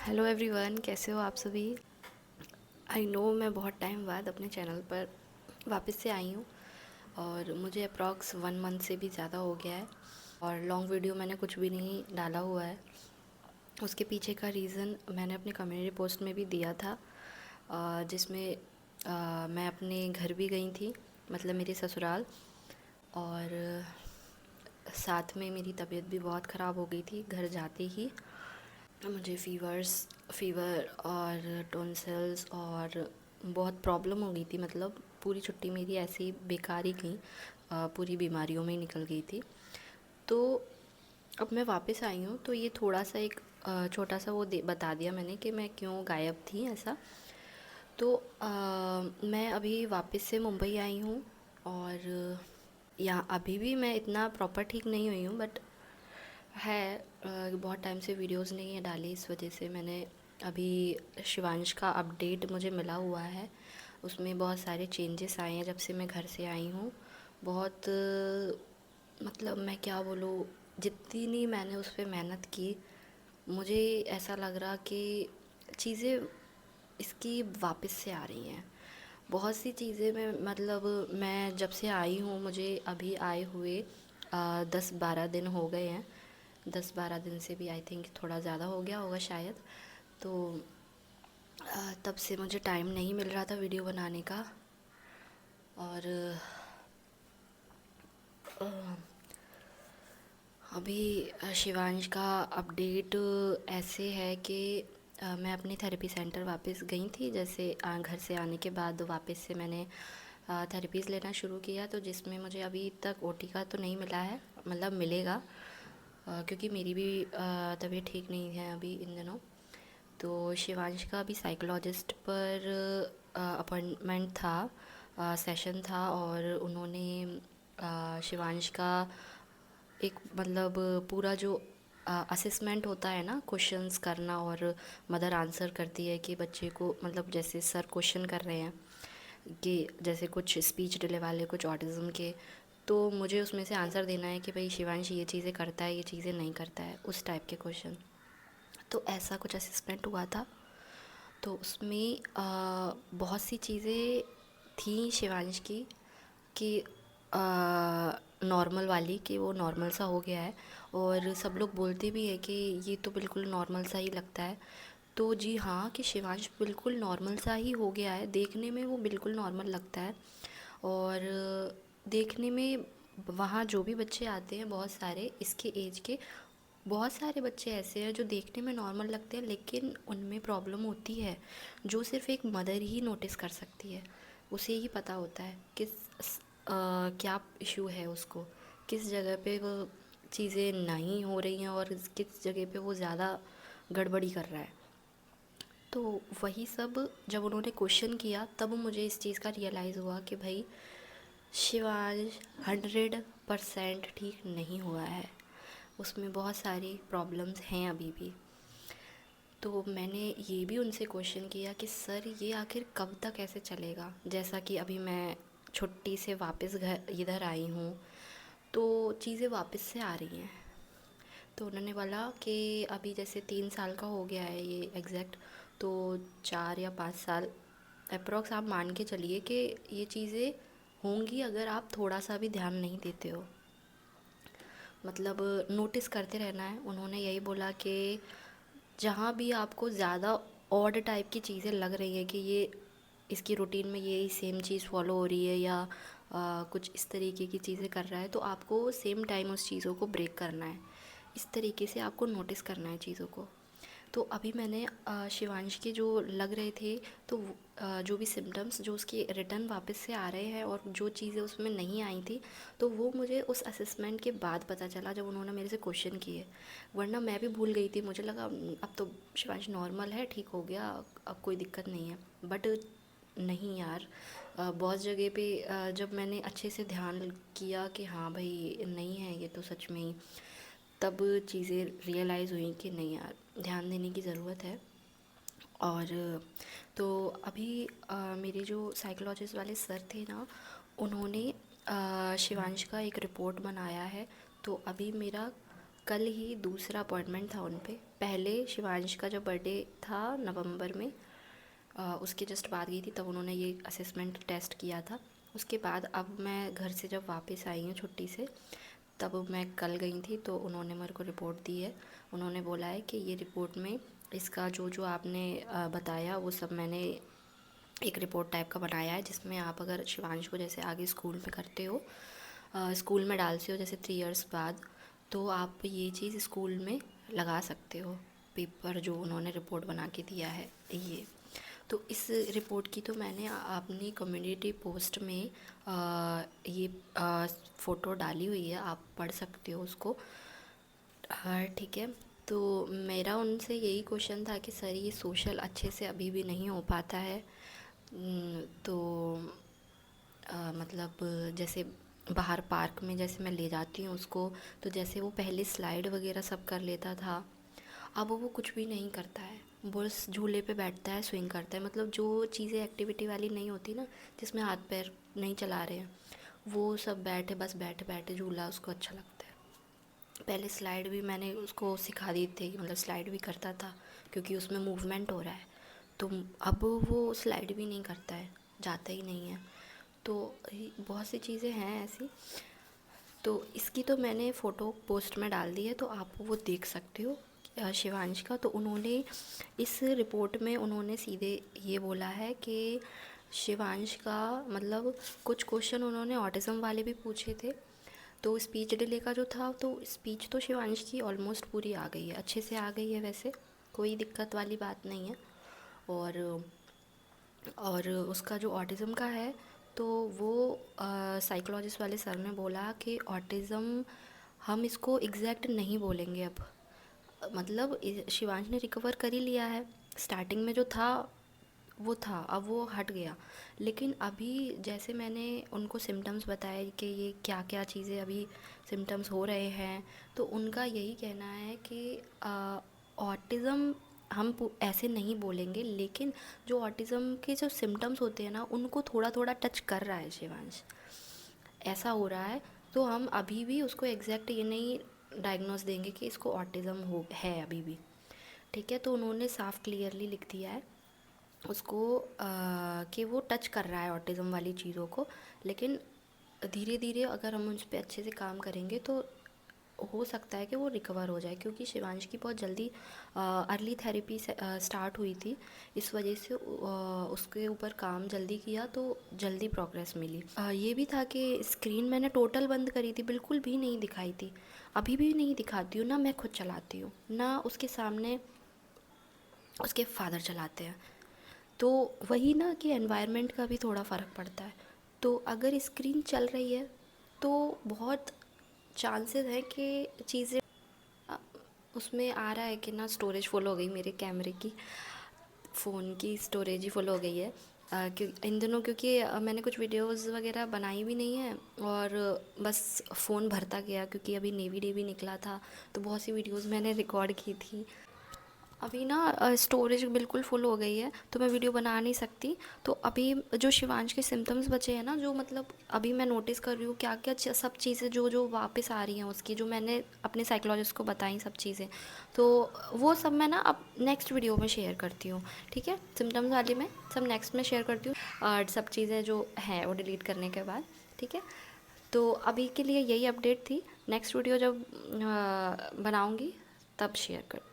Hello everyone, कैसे हो आप सभी। आई नो मैं बहुत टाइम बाद अपने चैनल पर वापस से आई हूँ और मुझे अप्रॉक्स 1 मंथ से भी ज़्यादा हो गया है और लॉन्ग वीडियो मैंने कुछ भी नहीं डाला हुआ है। उसके पीछे का रीज़न मैंने अपने कम्युनिटी पोस्ट में भी दिया था, जिसमें मैं अपने घर भी गई थी, मतलब मेरे ससुराल। और साथ में मेरी तबीयत भी बहुत ख़राब हो गई थी घर जाते ही। मुझे फीवर और टॉन्सिल्स और बहुत प्रॉब्लम हो गई थी, मतलब पूरी छुट्टी मेरी ऐसे ही बेकार ही गई, पूरी बीमारियों में ही निकल गई थी। तो अब मैं वापस आई हूँ तो ये थोड़ा सा एक छोटा सा वो बता दिया मैंने कि मैं क्यों गायब थी ऐसा। तो मैं अभी वापस से मुंबई आई हूँ और यहाँ अभी भी मैं इतना प्रॉपर ठीक नहीं हुई हूँ, बट है बहुत टाइम से वीडियोस नहीं है डाली, इस वजह से मैंने अभी शिवांश का अपडेट मुझे मिला हुआ है, उसमें बहुत सारे चेंजेस आए हैं जब से मैं घर से आई हूँ। बहुत मतलब मैं क्या बोलूँ, जितनी मैंने उस पर मेहनत की, मुझे ऐसा लग रहा कि चीज़ें इसकी वापस से आ रही हैं। बहुत सी चीज़ें मैं जब से आई हूँ, मुझे अभी आए हुए 10-12 दिन हो गए हैं। 10-12 दिन से भी आई थिंक थोड़ा ज़्यादा हो गया होगा शायद। तो तब से मुझे टाइम नहीं मिल रहा था वीडियो बनाने का। और अ, अभी शिवांश का अपडेट ऐसे है कि मैं अपनी थेरेपी सेंटर वापस गई थी, जैसे घर से आने के बाद वापस से मैंने थेरेपीज़ लेना शुरू किया, तो जिसमें मुझे अभी तक ओटी का तो नहीं मिला है, मतलब मिलेगा, क्योंकि मेरी भी तबीयत ठीक नहीं है अभी इन दिनों। तो शिवांश का अभी साइकोलॉजिस्ट पर अपॉइंटमेंट था, सेशन था, और उन्होंने शिवांश का एक मतलब पूरा जो असेसमेंट होता है ना, क्वेश्चंस करना, और मदर आंसर करती है कि बच्चे को, मतलब जैसे सर क्वेश्चन कर रहे हैं कि जैसे कुछ स्पीच डिले वाले, कुछ ऑटिज़म के, तो मुझे उसमें से आंसर देना है कि भाई शिवांश ये चीज़ें करता है, ये चीज़ें नहीं करता है, उस टाइप के क्वेश्चन। तो ऐसा कुछ असेसमेंट हुआ था। तो उसमें बहुत सी चीज़ें थी शिवांश की कि नॉर्मल वाली, कि वो नॉर्मल सा हो गया है, और सब लोग बोलते भी है कि ये तो बिल्कुल नॉर्मल सा ही लगता है। तो जी हाँ, कि शिवांश बिल्कुल नॉर्मल सा ही हो गया है, देखने में वो बिल्कुल नॉर्मल लगता है। और देखने में वहाँ जो भी बच्चे आते हैं, बहुत सारे इसके एज के, बहुत सारे बच्चे ऐसे हैं जो देखने में नॉर्मल लगते हैं, लेकिन उनमें प्रॉब्लम होती है जो सिर्फ एक मदर ही नोटिस कर सकती है। उसे ही पता होता है क्या इशू है उसको, किस जगह पे वो चीज़ें नहीं हो रही हैं और किस जगह पे वो ज़्यादा गड़बड़ी कर रहा है। तो वही सब जब उन्होंने क्वेश्चन किया, तब मुझे इस चीज़ का रियलाइज़ हुआ कि भाई शिवांश 100% ठीक नहीं हुआ है, उसमें बहुत सारी प्रॉब्लम्स हैं अभी भी। तो मैंने ये भी उनसे क्वेश्चन किया कि सर ये आखिर कब तक ऐसे चलेगा, जैसा कि अभी मैं छुट्टी से वापस घर इधर आई हूँ, तो चीज़ें वापस से आ रही हैं। तो उन्होंने बोला कि अभी जैसे 3 साल का हो गया है ये एग्जैक्ट, तो 4 या 5 साल अप्रोक्स आप मान के चलिए कि ये चीज़ें होंगी अगर आप थोड़ा सा भी ध्यान नहीं देते हो, मतलब नोटिस करते रहना है। उन्होंने यही बोला कि जहाँ भी आपको ज़्यादा ऑड टाइप की चीज़ें लग रही हैं कि ये इसकी रूटीन में ये सेम चीज़ फॉलो हो रही है, या कुछ इस तरीके की चीज़ें कर रहा है, तो आपको सेम टाइम उस चीज़ों को ब्रेक करना है। इस तरीके से आपको नोटिस करना है चीज़ों को। तो अभी मैंने शिवांश के जो लग रहे थे, तो जो भी सिम्टम्स जो उसके रिटर्न वापस से आ रहे हैं, और जो चीज़ें उसमें नहीं आई थी, तो वो मुझे उस असेसमेंट के बाद पता चला जब उन्होंने मेरे से क्वेश्चन किए। वरना मैं भी भूल गई थी, मुझे लगा अब तो शिवांश नॉर्मल है, ठीक हो गया, अब कोई दिक्कत नहीं है। बट नहीं यार, बहुत जगह पे जब मैंने अच्छे से ध्यान किया कि हाँ भाई नहीं है ये तो सच में ही, तब चीज़ें रियलाइज़ हुई कि नहीं यार, ध्यान देने की ज़रूरत है। और तो अभी मेरे जो साइकोलॉजिस्ट वाले सर थे ना, उन्होंने शिवांश का एक रिपोर्ट बनाया है। तो अभी मेरा कल ही दूसरा अपॉइंटमेंट था उन पे। पहले शिवांश का जब बर्थडे था नवंबर में, उसके जस्ट बाद गई थी, तब उन्होंने ये असेसमेंट टेस्ट किया था। उसके बाद अब मैं घर से जब वापस आई हूँ छुट्टी से, तब मैं कल गई थी तो उन्होंने मेरे को रिपोर्ट दी है। उन्होंने बोला है कि ये रिपोर्ट में इसका जो जो आपने बताया वो सब मैंने एक रिपोर्ट टाइप का बनाया है, जिसमें आप अगर शिवांश को जैसे आगे स्कूल में करते हो, स्कूल में डालते हो जैसे 3 इयर्स बाद, तो आप ये चीज़ स्कूल में लगा सकते हो। पेपर जो उन्होंने रिपोर्ट बना के दिया है ये, तो इस रिपोर्ट की तो मैंने अपनी कम्युनिटी पोस्ट में ये फ़ोटो डाली हुई है, आप पढ़ सकते हो उसको। हाँ ठीक है। तो मेरा उनसे यही क्वेश्चन था कि सर ये सोशल अच्छे से अभी भी नहीं हो पाता है। तो मतलब जैसे बाहर पार्क में जैसे मैं ले जाती हूँ उसको, तो जैसे वो पहले स्लाइड वगैरह सब कर लेता था, अब वो कुछ भी नहीं करता है। बस झूले पे बैठता है, स्विंग करता है, मतलब जो चीज़ें एक्टिविटी वाली नहीं होती ना, जिसमें हाथ पैर नहीं चला रहे हैं, वो सब बैठे बस बैठे बैठे झूला उसको अच्छा लगता है। पहले स्लाइड भी मैंने उसको सिखा दी थी, मतलब स्लाइड भी करता था क्योंकि उसमें मूवमेंट हो रहा है। तो अब वो स्लाइड भी नहीं करता है, जाता ही नहीं है। तो बहुत सी चीज़ें हैं ऐसी। तो इसकी तो मैंने फ़ोटो पोस्ट में डाल दी है, तो आप वो देख सकते हो शिवांश का। तो उन्होंने इस रिपोर्ट में उन्होंने सीधे ये बोला है कि शिवांश का मतलब कुछ क्वेश्चन उन्होंने ऑटिज़म वाले भी पूछे थे। तो स्पीच डिले का जो था, तो स्पीच तो शिवांश की ऑलमोस्ट पूरी आ गई है, अच्छे से आ गई है, वैसे कोई दिक्कत वाली बात नहीं है। और उसका जो ऑटिज़म का है, तो वो साइकोलॉजिस्ट वाले सर ने बोला कि ऑटिज़म हम इसको एग्जैक्ट नहीं बोलेंगे अब। मतलब शिवांश ने रिकवर कर ही लिया है, स्टार्टिंग में जो था वो था, अब वो हट गया। लेकिन अभी जैसे मैंने उनको सिम्टम्स बताए कि ये क्या क्या चीज़ें अभी सिम्टम्स हो रहे हैं, तो उनका यही कहना है कि ऑटिज़म हम ऐसे नहीं बोलेंगे, लेकिन जो ऑटिज़म के जो सिम्टम्स होते हैं ना, उनको थोड़ा थोड़ा टच कर रहा है शिवांश, ऐसा हो रहा है। तो हम अभी भी उसको एग्जैक्ट ये नहीं डायग्नोस देंगे कि इसको ऑटिज़म हो है अभी भी। ठीक है, तो उन्होंने साफ क्लियरली लिख दिया है उसको कि वो टच कर रहा है ऑटिज़म वाली चीज़ों को, लेकिन धीरे धीरे अगर हम उस पर अच्छे से काम करेंगे तो हो सकता है कि वो रिकवर हो जाए। क्योंकि शिवांश की बहुत जल्दी अर्ली थेरेपी स्टार्ट हुई थी, इस वजह से उसके ऊपर काम जल्दी किया तो जल्दी प्रोग्रेस मिली। ये भी था कि स्क्रीन मैंने टोटल बंद करी थी, बिल्कुल भी नहीं दिखाई थी, अभी भी नहीं दिखाती हूँ ना, मैं खुद चलाती हूँ ना, उसके सामने उसके फादर चलाते हैं। तो वही ना कि एनवायरनमेंट का भी थोड़ा फ़र्क पड़ता है। तो अगर स्क्रीन चल रही है तो बहुत चांसेस है कि चीज़ें उसमें आ रहा है कि ना स्टोरेज फुल हो गई मेरे कैमरे की, फ़ोन की स्टोरेज ही फुल हो गई है। क्यों इन दिनों, क्योंकि मैंने कुछ वीडियोस वगैरह बनाई भी नहीं है, और बस फ़ोन भरता गया, क्योंकि अभी नेवी डे भी निकला था, तो बहुत सी वीडियोस मैंने रिकॉर्ड की थी। अभी ना स्टोरेज बिल्कुल फुल हो गई है, तो मैं वीडियो बना नहीं सकती। तो अभी जो शिवांश के सिम्टम्स बचे हैं ना, जो मतलब अभी मैं नोटिस कर रही हूँ क्या क्या सब चीज़ें जो जो वापस आ रही हैं उसकी, जो मैंने अपने साइकोलॉजिस्ट को बताई सब चीज़ें, तो वो सब मैं ना अब नेक्स्ट वीडियो में शेयर करती हूँ। ठीक है, सिम्टम्स वाली मैं सब नेक्स्ट में शेयर करती हूँ, और सब चीज़ें जो हैं वो डिलीट करने के बाद। ठीक है, तो अभी के लिए यही अपडेट थी। नेक्स्ट वीडियो जब बनाऊँगी तब शेयर करती हूँ।